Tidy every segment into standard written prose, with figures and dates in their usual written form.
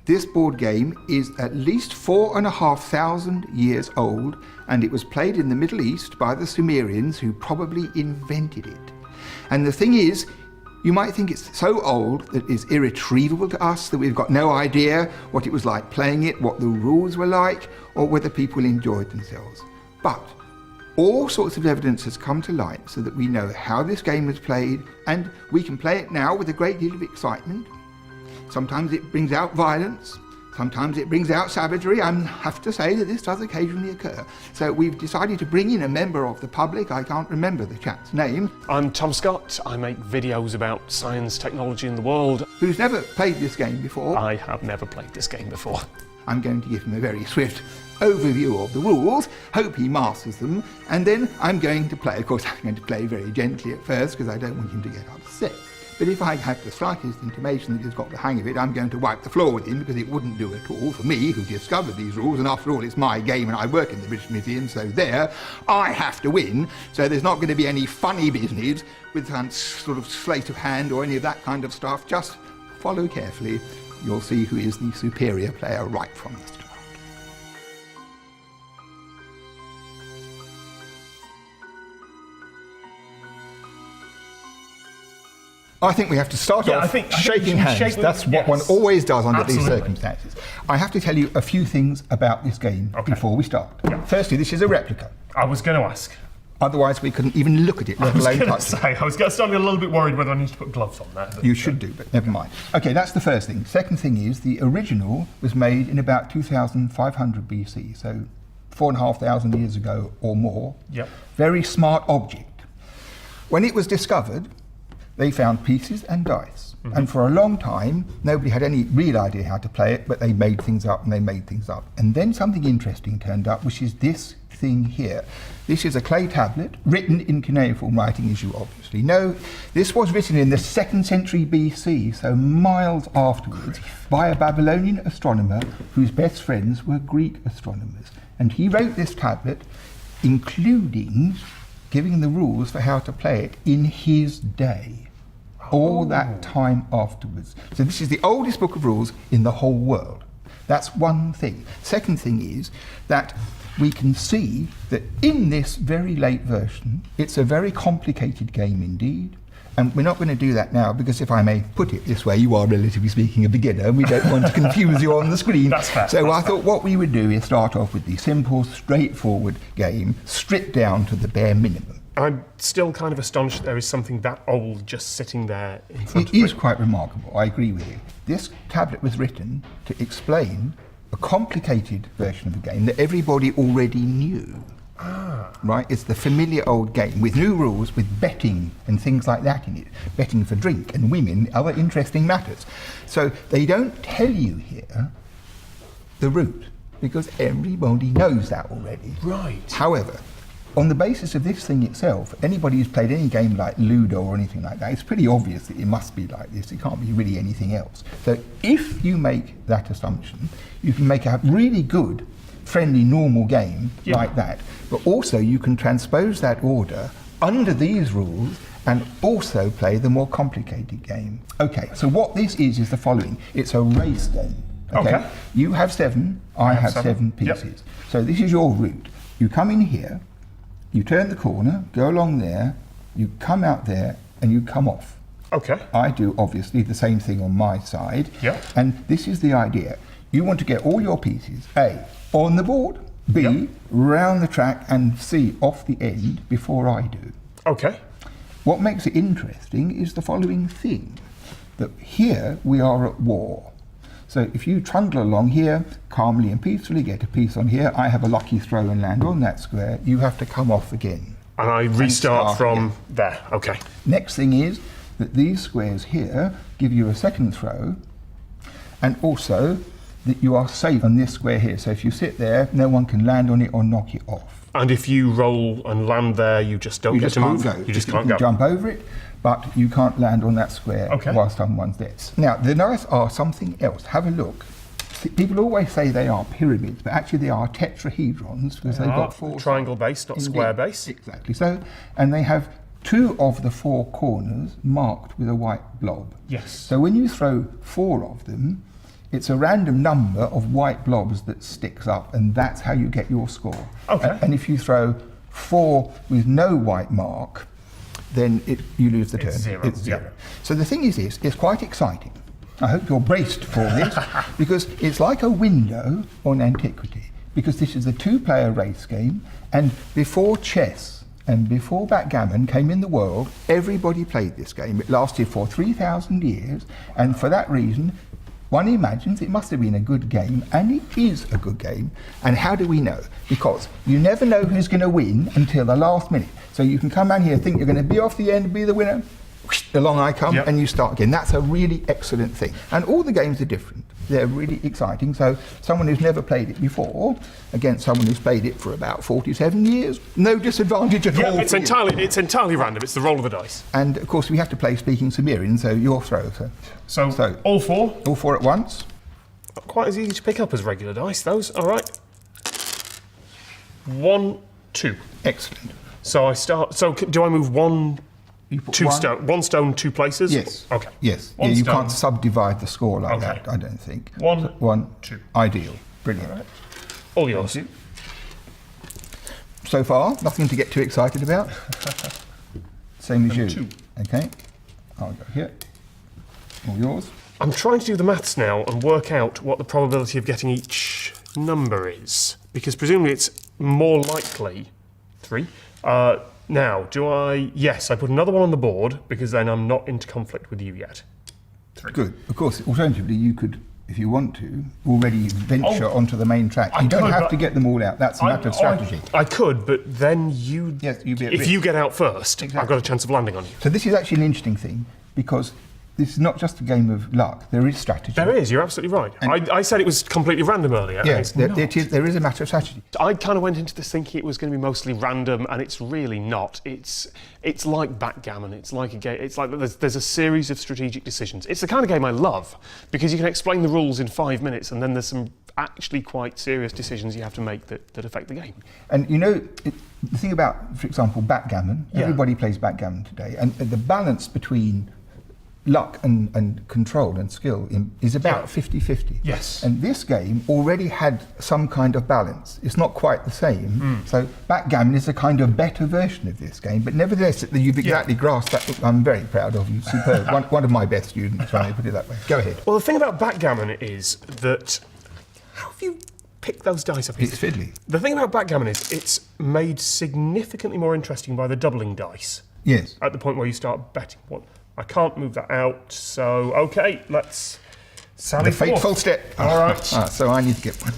This board game is at least 4,500 years old, and it was played in the Middle East by the Sumerians, who probably invented it. And the thing is, you might think it's so old that it's irretrievable to us, that we've got no idea what it was like playing it, what the rules were like, or whether people enjoyed themselves. But all sorts of evidence has come to light so that we know how this game was played, and we can play it now with a great deal of excitement. Sometimes it brings out violence, sometimes it brings out savagery. I have to say that this does occasionally occur. So we've decided to bring in a member of the public. I can't remember the chap's name. I'm Tom Scott. I make videos about science, technology and the world. Who's never played this game before. I have never played this game before. I'm going to give him a very swift overview of the rules, hope he masters them, and then I'm going to play. Of course, I'm going to play very gently at first because I don't want him to get upset. But if I have the slightest intimation that he's got the hang of it, I'm going to wipe the floor with him, because it wouldn't do at all for me, who discovered these rules, and after all, it's my game and I work in the British Museum, so there, I have to win. So there's not going to be any funny business with some sort of sleight of hand or any of that kind of stuff. Just follow carefully. You'll see who is the superior player right from the start. I think we have to start off shaking hands. That's what one always does under these circumstances. I have to tell you a few things about this game before we start. Firstly, this is a replica. I was going to ask. Otherwise, we couldn't even look at it, let alone touch it. I was starting a little bit worried whether I need to put gloves on there. You should do, but never mind. Okay, that's the first thing. Second thing is, the original was made in about 2500 BC, so 4,500 years ago or more. Yep. Very smart object. When it was discovered, they found pieces and dice. Mm-hmm. And for a long time, nobody had any real idea how to play it, but they made things up and they made things up. And then something interesting turned up, which is this thing here. This is a clay tablet written in cuneiform writing, as you obviously know. This was written in the 2nd century BC, so miles afterwards, by a Babylonian astronomer whose best friends were Greek astronomers. And he wrote this tablet, including giving the rules for how to play it in his day. All that time afterwards. So this is the oldest book of rules in the whole world. That's one thing. Second thing is that we can see that in this very late version, it's a very complicated game indeed. And we're not going to do that now, because if I may put it this way, you are, relatively speaking, a beginner, and we don't want to confuse you on the screen. That's fair. So I thought what we would do is start off with the simple, straightforward game, stripped down to the bare minimum. I'm still kind of astonished that there is something that old just sitting there in front of me. It is quite remarkable, I agree with you. This tablet was written to explain a complicated version of the game that everybody already knew. Right? It's the familiar old game with new rules, with betting and things like that in it. Betting for drink and women, other interesting matters. So they don't tell you here the route, because everybody knows that already. Right. However, on the basis of this thing itself, anybody who's played any game like Ludo or anything like that, it's pretty obvious that it must be like this. It can't be really anything else. So if you make that assumption, you can make a really good, friendly, normal game like that. But also you can transpose that order under these rules and also play the more complicated game. Okay, so what this is the following. It's a race game. Okay. You have 7, I have 7 pieces. Yep. So this is your route. You come in here, you turn the corner, go along there, you come out there, and you come off. Okay. I do, obviously, the same thing on my side. Yeah. And this is the idea. You want to get all your pieces, A, on the board, B, round the track, and C, off the end before I do. Okay. What makes it interesting is the following thing, that here we are at war. So if you trundle along here, calmly and peacefully, get a piece on here, I have a lucky throw and land on that square, you have to come off again. And I restart from there, okay. Next thing is that these squares here give you a second throw, and also that you are safe on this square here. So if you sit there, no one can land on it or knock it off. And if you roll and land there, you just don't get to move? You just can't go. You jump over it, but you can't land on that square while someone's there. Now, the dice are something else. Have a look. People always say they are pyramids, but actually they are tetrahedrons, because they've got 4 triangle base, not square base. Exactly. So, and they have 2 of the 4 corners marked with a white blob. Yes. So when you throw 4 of them, It's a random number of white blobs that sticks up, and that's how you get your score. Okay. And if you throw 4 with no white mark, then you lose the turn. It's 0. Yeah. So the thing is this, it's quite exciting. I hope you're braced for this, because it's like a window on antiquity, because this is a 2-player race game, and before chess and before backgammon came in the world, everybody played this game. It lasted for 3,000 years, and for that reason, one imagines it must have been a good game, and it is a good game. And how do we know? Because you never know who's going to win until the last minute. So you can come around here, think you're going to be off the end, be the winner, whoosh, along I come, and you start again. That's a really excellent thing. And all the games are different. They're really exciting. So someone who's never played it before, against someone who's played it for about 47 years, no disadvantage at all. It's entirely random. It's the roll of the dice. And of course we have to play speaking Sumerian, so your throw. So all 4? All 4 at once. Not quite as easy to pick up as regular dice, those. All right. 1, 2. Excellent. So I start. So do I move 1, You put 2 stone? 1 stone, 2 places? Yes. Okay. Yes. One You stone. can't subdivide the score like Okay. that, I don't think. 1, 2. Ideal. Brilliant. All yours. So far, nothing to get too excited about. Same as you. 2. Okay. I'll go here. All yours. I'm trying to do the maths now and work out what the probability of getting each number is, because presumably it's more likely 3. Now, do I? Yes, I put another one on the board because then I'm not into conflict with you yet. 3. Good. Of course, alternatively, you could, if you want to, already venture onto the main track. You don't have to get them all out. That's a matter of strategy. I could, but then you. Yes, you'd be at if risk. you get out first, Exactly. I've got a chance of landing on you. So this is actually an interesting thing, because this is not just a game of luck. There is strategy. There is. You're absolutely right. I said it was completely random earlier. and Yes, it's not. there is a matter of strategy. I kind of went into this thinking it was going to be mostly random, and it's really not. It's like backgammon. It's like a game. It's like there's a series of strategic decisions. It's the kind of game I love because you can explain the rules in 5 minutes, and then there's some actually quite serious decisions you have to make that affect the game. And you know, the thing about, for example, backgammon. Everybody plays backgammon today, and the balance between luck and control and skill is about 50-50. Yes. And this game already had some kind of balance. It's not quite the same. So backgammon is a kind of better version of this game, but nevertheless, you've exactly grasped that. I'm very proud of you. Superb. one of my best students, if I may put it that way. Go ahead. Well, the thing about backgammon is that how have you picked those dice up? It's fiddly. The thing about backgammon is it's made significantly more interesting by the doubling dice. Yes. At the point where you start betting one. I can't move that out, so okay, let's sally The fateful forth. step. All right. So I need to get one.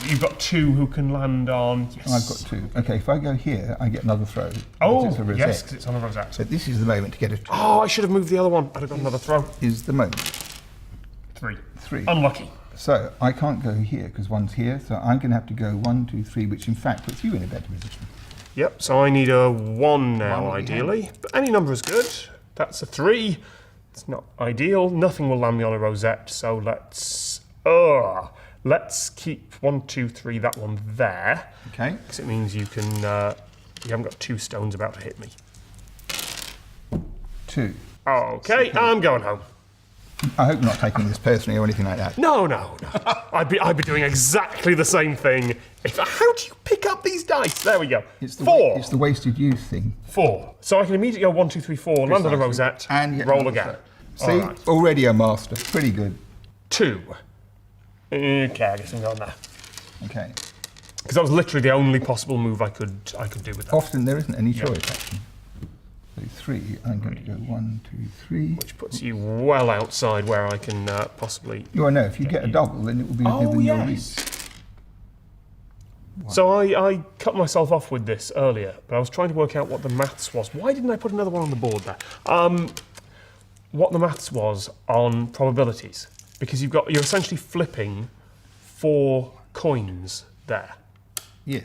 You've got 2 who can land on. Yes. I've got 2. Okay, if I go here, I get another throw. Oh, It's a rosette. yes, because it's on the rosette. So this is the moment to get it. Oh, I should have moved the other one. I'd have got another throw. Is the moment. 3. 3. Unlucky. So I can't go here because one's here. So I'm going to have to go 1, 2, 3, which in fact puts you in a better position. Yep, so I need a 1 now, One ideally. But any number is good. That's a 3. It's not ideal. Nothing will land me on a rosette, so let's keep 1, 2, 3, that one there. Okay. Because it means you can, you haven't got 2 stones about to hit me. 2. Okay, I'm going home. I hope you're not taking this personally or anything like that. No. I'd be doing exactly the same thing. How do you pick up these dice? There we go. It's the 4. It's the wasted youth thing. 4. So I can immediately go 1, 2, 3, 4, land on a Precisely. rosette, And get roll another again. throw. See, All right. already a master. Pretty good. 2. Okay, I guess I'm going there. Okay. Because that was literally the only possible move I could do with that. Often there isn't any choice, actually. So 3, I'm going to go 1, 2, 3. Which puts you well outside where I can possibly... You know, if you get a double, then it will be within your reach. So I cut myself off with this earlier, but I was trying to work out what the maths was. Why didn't I put another one on the board there? What the maths was on probabilities. Because you're essentially flipping 4 coins there. Yes.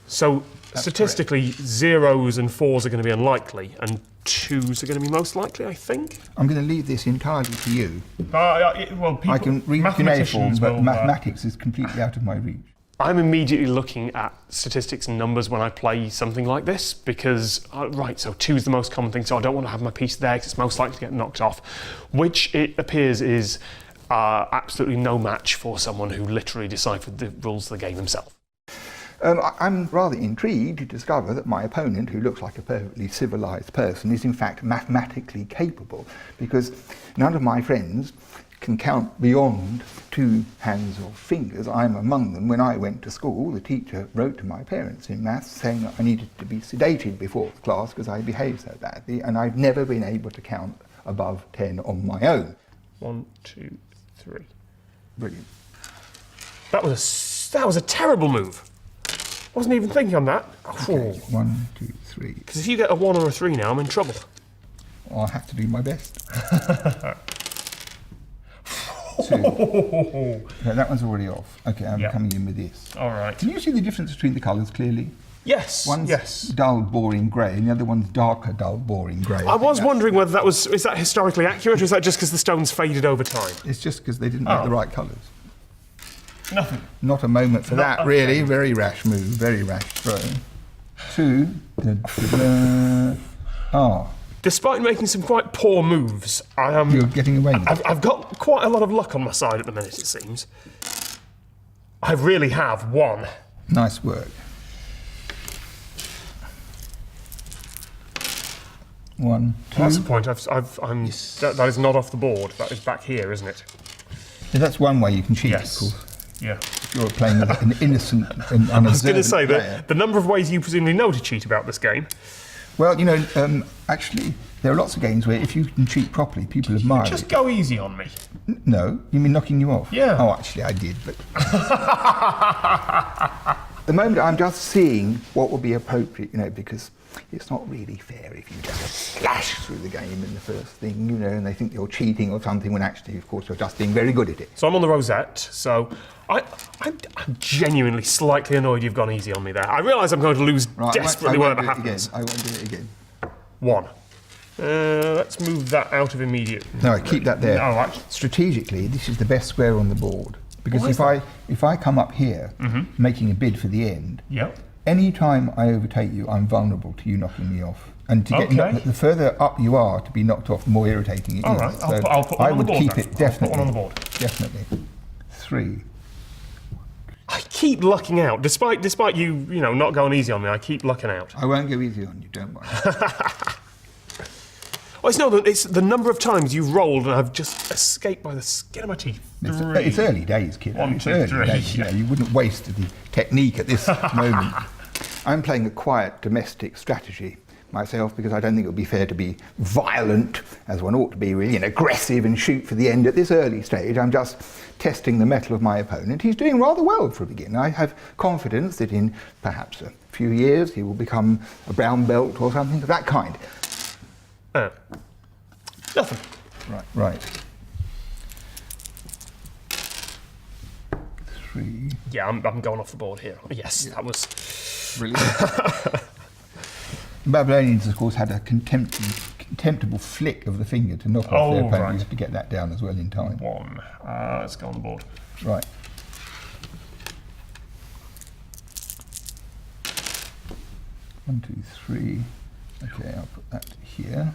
So statistically, 0s and 4s are going to be unlikely, and 2s are going to be most likely, I think. I'm going to leave this entirely to you. Well, people, I can read cuneiform, mathematicians but will, mathematics is completely out of my reach. I'm immediately looking at statistics and numbers when I play something like this because, right, so 2 is the most common thing, so I don't want to have my piece there because it's most likely to get knocked off, which it appears is absolutely no match for someone who literally deciphered the rules of the game himself. I'm rather intrigued to discover that my opponent, who looks like a perfectly civilised person, is in fact mathematically capable, because none of my friends can count beyond 2 hands or fingers. I'm among them. When I went to school, the teacher wrote to my parents in maths saying that I needed to be sedated before class because I behaved so badly, and I've never been able to count above 10 on my own. 1, 2, 3. Brilliant. That was a terrible move. Wasn't even thinking on that. Okay. 1, 2, 3. Because if you get a 1 or a 3 now, I'm in trouble. I'll have to do my best. 2. Okay, that one's already off. Okay, I'm coming in with this. All right. Can you see the difference between the colours clearly? Yes. One's dull, boring grey, and the other one's darker, dull, boring grey. I was wondering whether is that historically accurate, or is that just because the stones faded over time? It's just because they didn't make the right colours. Nothing. Not a moment for that, really. Very rash move, very rash throw. 2. Despite making some quite poor moves, I am. You're getting away with it. I've got quite a lot of luck on my side at the minute, it seems. I really have won. Nice work. 1, 2. That's the point. That is not off the board. That is back here, isn't it? Yeah, that's one way you can cheat, Yes. of course. Yeah. If you're playing with an innocent and I was going to say player. that the number of ways you presumably know to cheat about this game. Well, you know, actually, there are lots of games where if you can cheat properly, people admire Just it. go easy on me. No, you mean knocking you off? Yeah. Oh, actually, I did, but... At the moment, I'm just seeing what would be appropriate, you know, because it's not really fair if you just slash through the game in the first thing, you know, and they think you're cheating or something, when actually, of course, you're just being very good at it. So I'm on the rosette, so I'm genuinely slightly annoyed you've gone easy on me there. I realise I'm going to lose desperately whatever happens. I won't do it again. 1. Let's move that out of immediate. No, keep that there. All right. Strategically, this is the best square on the board, because if I come up here, making a bid for the end, any time I overtake you, I'm vulnerable to you knocking me off. And to get the further up you are to be knocked off, the more irritating it is. All right, So I'll put one on the board. I would keep it, definitely. I'll put one on the board. Definitely. 3. I keep lucking out, despite you not going easy on me. I keep lucking out. I won't go easy on you, don't worry. It's the number of times you've rolled and I've just escaped by the skin of my teeth. 3. It's early days, kid. 1, 2, it's 3. early days. You know, you wouldn't waste the technique at this moment. I'm playing a quiet domestic strategy myself because I don't think it would be fair to be violent, as one ought to be, really, and aggressive and shoot for the end at this early stage. I'm just testing the mettle of my opponent. He's doing rather well for a beginner. I have confidence that in perhaps a few years he will become a brown belt or something of that kind. Nothing. Right. 3. Yeah, I'm going off the board here. Yes, that was... Brilliant. The Babylonians, of course, had a contemptible flick of the finger to knock off their opponent. You have to get that down as well in time. 1. Let's go on the board. Right. 1, 2, 3. Okay, I'll put that here.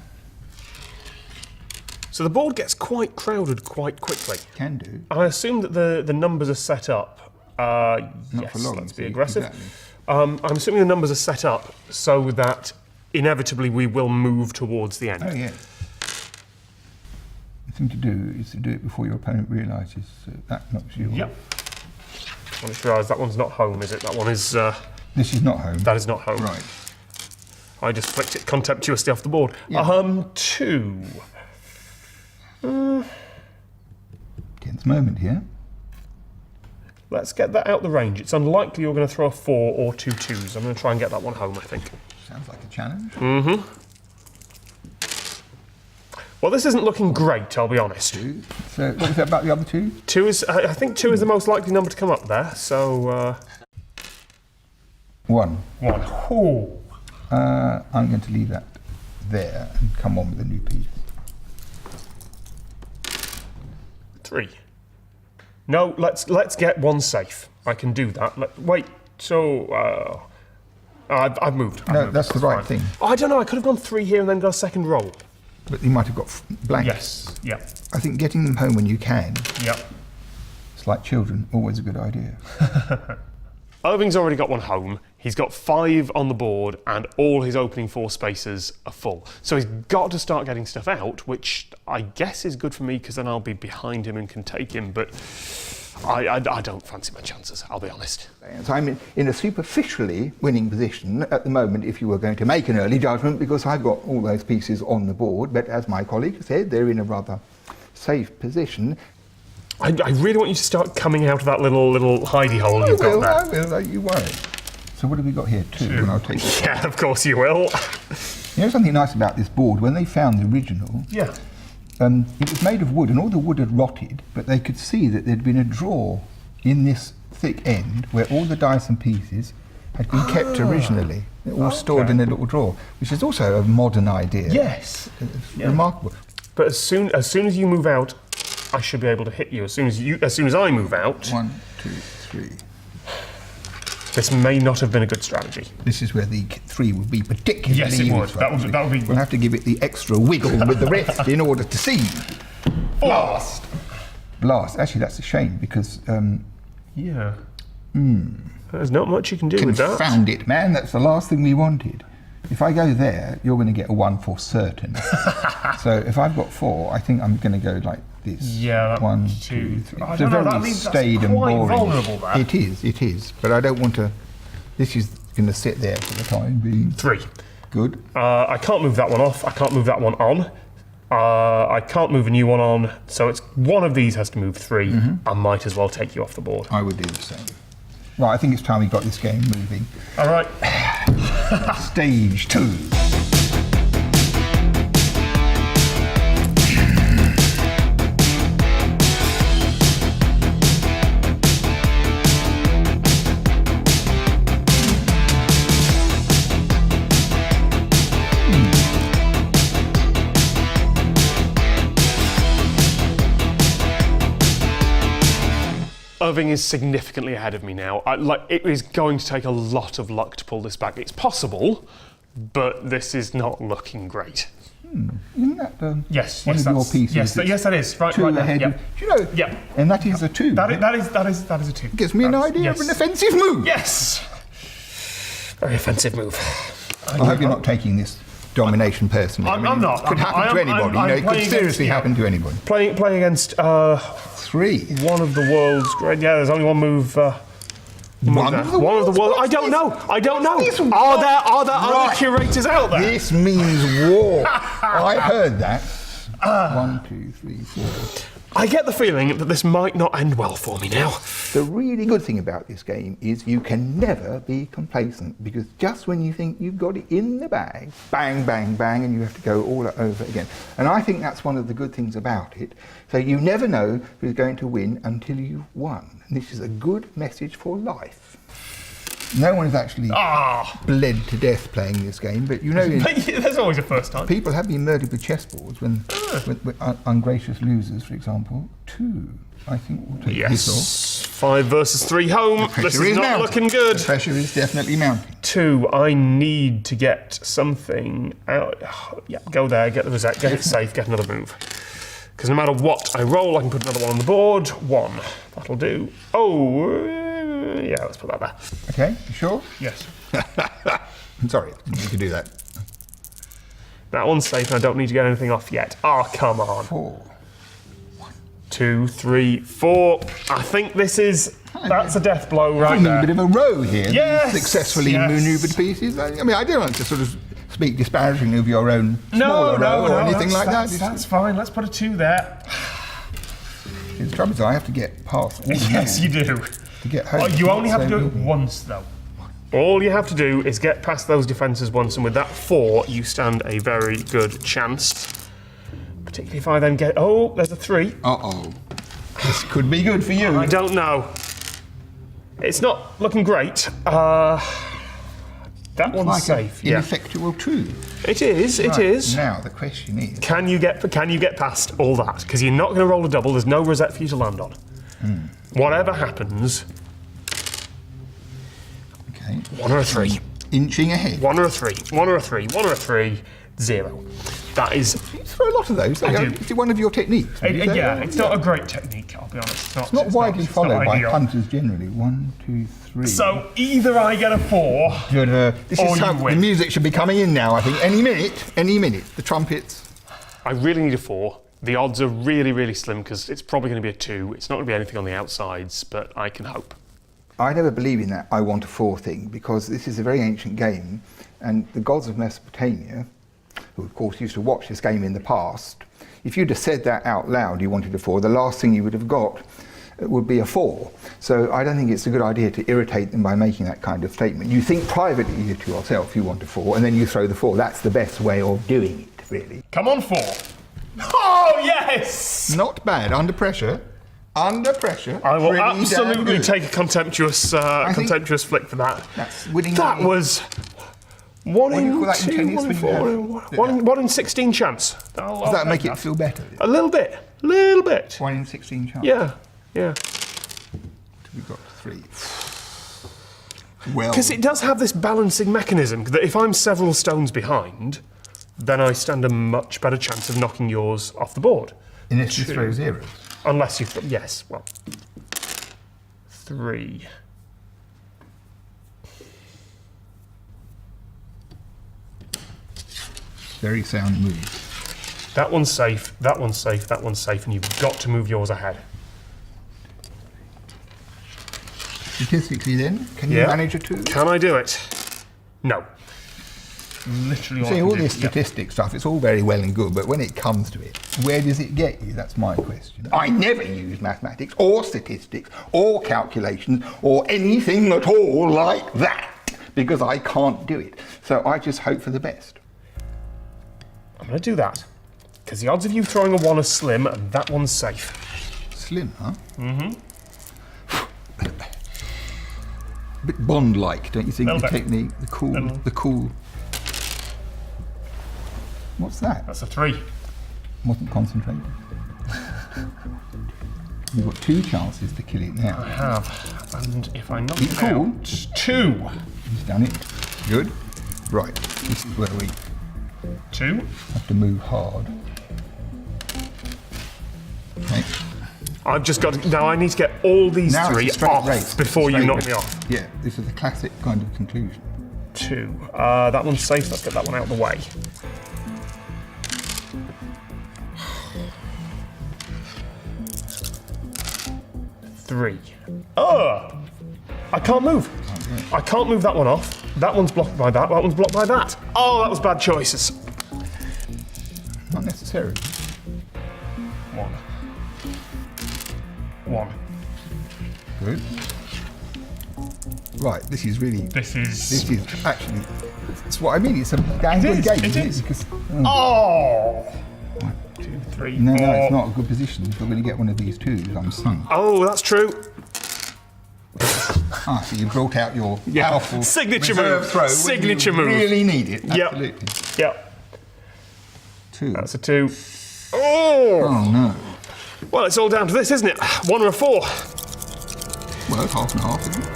So the board gets quite crowded quite quickly. Can do. I assume that the numbers are set up. Not yes, for long, let's be aggressive. Exactly. I'm assuming the numbers are set up so that inevitably we will move towards the end. Oh, yeah. The thing to do is to do it before your opponent realises that knocks you off. Yep. I just realised that one's not home, is it? That one is... This is not home. That is not home. Right. I just flicked it contemptuously off the board. Yeah. 2. Tense moment here. Let's get that out the range. It's unlikely you're going to throw a 4 or 2 2s. I'm going to try and get that one home, I think. Sounds like a challenge. Mm-hmm. Well, this isn't looking great, I'll be honest. 2. So, what was that about the other 2? 2 is, I think 2 is the most likely number to come up there, so... 1. 1. Oh. I'm going to leave that there and come on with a new piece. 3. No, let's get one safe. I can do that. Wait, so... I've moved. No, that's the right thing. Oh, I don't know, I could have gone 3 here and then got a second roll. But you might have got blanks. Yes, yeah. I think getting them home when you can. Yep. It's like children, always a good idea. Irving's already got one home. He's got 5 on the board and all his opening 4 spaces are full. So he's got to start getting stuff out, which I guess is good for me because then I'll be behind him and can take him, but I don't fancy my chances, I'll be honest. So I'm in a superficially winning position at the moment if you were going to make an early judgment, because I've got all those pieces on the board, but as my colleague said, they're in a rather safe position. I really want you to start coming out of that little hidey hole you've got there. I will, don't you worry. So what have we got here? 2, and I'll take it. Yeah, of course you will. You know something nice about this board? When they found the original, yeah. It was made of wood, and all the wood had rotted, but they could see that there'd been a drawer in this thick end where all the dice and pieces had been kept originally. They're all stored in a little drawer, which is also a modern idea. Yes. It's remarkable. But as soon as you move out, I should be able to hit you. As soon as I move out. 1, 2, 3. This may not have been a good strategy. This is where the 3 would be particularly Yes, it would. That would be. We'll have to give it the extra wiggle with the rest in order to see. Blast. Actually, that's a shame because. Yeah. There's not much you can do with that. Confound it, man! That's the last thing we wanted. If I go there, you're going to get a 1 for certain. So if I've got 4, I think I'm going to go like this. Yeah. 1, 2, 3. I don't know. That means that's staid and quite boring. vulnerable. There. It is. But I don't want to. This is going to sit there for the time being. 3. Good. I can't move that one off. I can't move that one on. I can't move a new one on. So it's one of these has to move 3. I might as well take you off the board. I would do the same. Right, I think it's time we got this game moving. All right. Stage 2. Irving is significantly ahead of me now. It is going to take a lot of luck to pull this back. It's possible, but this is not looking great. Isn't that one of your pieces? Yes, that is. Right, 2 right ahead. there. Do you know? Yeah. And that is a 2. That is a 2. Gives me an idea of an offensive move. Yes. Very offensive move. I hope you're not taking this domination personally. I'm not. It could happen to anybody. It could seriously happen to anybody. Playing against 3. one of the world's great. Yeah, there's only one move. One of the world. I don't know. Are there other curators out there? This means war. I heard that. 1, 2, 3, 4. I get the feeling that this might not end well for me now. The really good thing about this game is you can never be complacent, because just when you think you've got it in the bag, bang, bang, bang, and you have to go all over again. And I think that's one of the good things about it. So you never know who's going to win until you've won. And this is a good message for life. No one has actually bled to death playing this game, but you know... There's always a first time. People have been murdered with chessboards when ungracious losers, for example. 2, I think, will take this off. 5 versus 3 home. This is not looking good. The pressure is definitely mounting. 2, I need to get something out. Yeah, go there, get the rosette, get it safe, get another move. Because no matter what I roll, I can put another one on the board. 1. That'll do. Yeah, let's put that there. Okay, you sure? Yes. I'm sorry, you could do that. That one's safe and I don't need to get anything off yet. Come on. 4. 2, 3, 4. I think that's a death blow right there. A bit of a row here. Yes. Successfully manoeuvred pieces. I mean, I don't want to sort of speak disparagingly of your own smaller row or anything like that. That's fine. Let's put a 2 there. The trouble is I have to get past all of Yes, you do. to get home. You only have to do it once, though. All you have to do is get past those defences once, and with that 4, you stand a very good chance. Particularly if I then get... Oh, there's a 3. Uh-oh. This could be good for you. I don't know. It's not looking great. That one's like safe. An ineffectual 2. It is. Right. It is. Now the question is: Can you get past all that? Because you're not going to roll a double. There's no rosette for you to land on. Whatever happens, Okay. 1 or a 3. Inching ahead. 1 or a 3. 1 or a 3. 1 or a 3. 0. That is. You throw a lot of those. I do. Is it one of your techniques? Yeah, it's not a great technique, I'll be honest. It's not widely followed by ideal. punters generally. 1, 2, 3. So either I get a 4. This or is you how win. the music should be coming in now, I think. Any minute. Any minute. The trumpets. I really need a 4. The odds are really, really slim because it's probably going to be a 2. It's not going to be anything on the outsides, but I can hope. I never believe in that I want a 4 thing because this is a very ancient game and the gods of Mesopotamia, who of course used to watch this game in the past, if you'd have said that out loud you wanted a 4, the last thing you would have got would be a 4. So I don't think it's a good idea to irritate them by making that kind of statement. You think privately to yourself you want a 4 and then you throw the 4. That's the best way of doing it, really. Come on, 4. Oh, yes! Not bad. Under pressure. Under pressure. I will pretty absolutely damn good. take a contemptuous flick for that. That's winning. That was 1 do you in call that in 2, tennis 1 in when you 4, have- 1 in 16 chance. Does that make it feel better? A little bit. Little bit. 1 in 16 chance. Yeah. We've got 3. Well, Because it does have this balancing mechanism that if I'm several stones behind, then I stand a much better chance of knocking yours off the board. unless you throw zeros. Unless you... Yes, well... 3. Very sound move. That one's safe, that one's safe, that one's safe, and you've got to move yours ahead. Statistically then, can you manage a 2? Can I do it? No. Literally See, all this statistic stuff, it's all very well and good, but when it comes to it, where does it get you? That's my question. I never use mathematics or statistics or calculations or anything at all like that because I can't do it. So I just hope for the best. I'm going to do that. Because the odds of you throwing a 1 are slim, and that one's safe. Slim, huh? Mm-hmm. A bit Bond-like, don't you think? The technique, the cool. What's that? That's a 3. Wasn't concentrating. You've got 2 chances to kill it now. I have. And if I knock Keep it cool. out... 2. He's done it. Good. Right. This is where we 2. have to move hard. Okay. I've just got to... Now I need to get all these Now 3 it's a straight off race. before you Straight knock race. me off. Yeah, this is a classic kind of conclusion. 2. That one's safe. Let's get that one out of the way. 3. Oh! I can't move. I can't move that one off. That one's blocked by that. That one's blocked by that. Oh, that was bad choices. Not necessarily. 1. 1. Good. Right, this is really... This is actually... It's what I mean, it's a damn good game. It is. Because, Oh! 1, 2, 3, no, 4. it's not a good position. If you're going to get one of these 2s, I'm sunk. Oh, that's true. So you brought out your powerful Signature reserve move. throw when Signature you move. really need it. Yep. Absolutely. Yep. 2. That's a 2. Oh! Oh no. Well, it's all down to this, isn't it? 1 or a 4. Well, it's half and half, isn't it?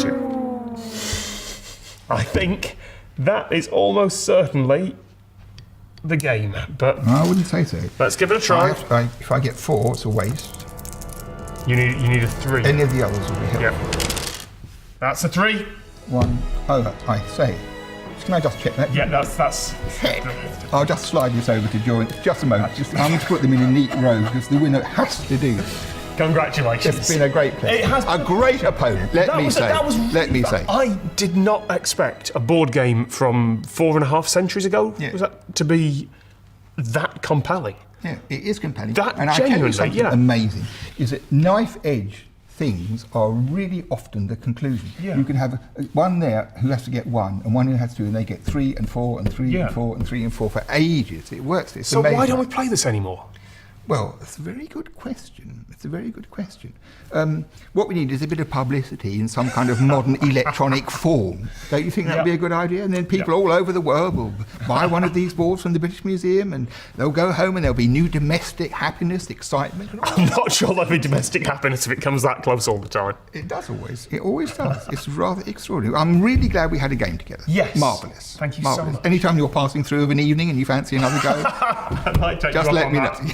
2. I think that is almost certainly the game, but No, I wouldn't say so. let's give it a try. If I get 4, it's a waste. You need a 3. Any of the others will be helpful. Yeah. That's a 3. 1. Oh, I say. Can I just check that? Yeah, that's. I'll just slide this over to join. Just a moment. I'm going to put them in a neat row because the winner has to do this. Congratulations. It's been a great play. It has a great opponent. Let me say. I did not expect a board game from 4.5 centuries ago. Yeah. Was that to be that compelling? Yeah, it is compelling. That and I tell you genuinely, something yeah. amazing is that knife edge things are really often the conclusion. Yeah. You can have one there who has to get 1 and one who has 2 and they get 3 and 4 and 3 Yeah. and 4 and 3 and 4 for ages. It works. It's So amazing. why don't we play this anymore? Well, it's a very good question. It's a very good question. What we need is a bit of publicity in some kind of modern electronic form. Don't you think that would be a good idea? And then people all over the world will buy one of these boards from the British Museum, and they'll go home and there'll be new domestic happiness, excitement. I'm not sure there'll be domestic happiness if it comes that close all the time. It does always. It always does. It's rather extraordinary. I'm really glad we had a game together. Yes. Marvellous. Thank you so much. Anytime you're passing through of an evening and you fancy another go, I might take just you up let on me that. know.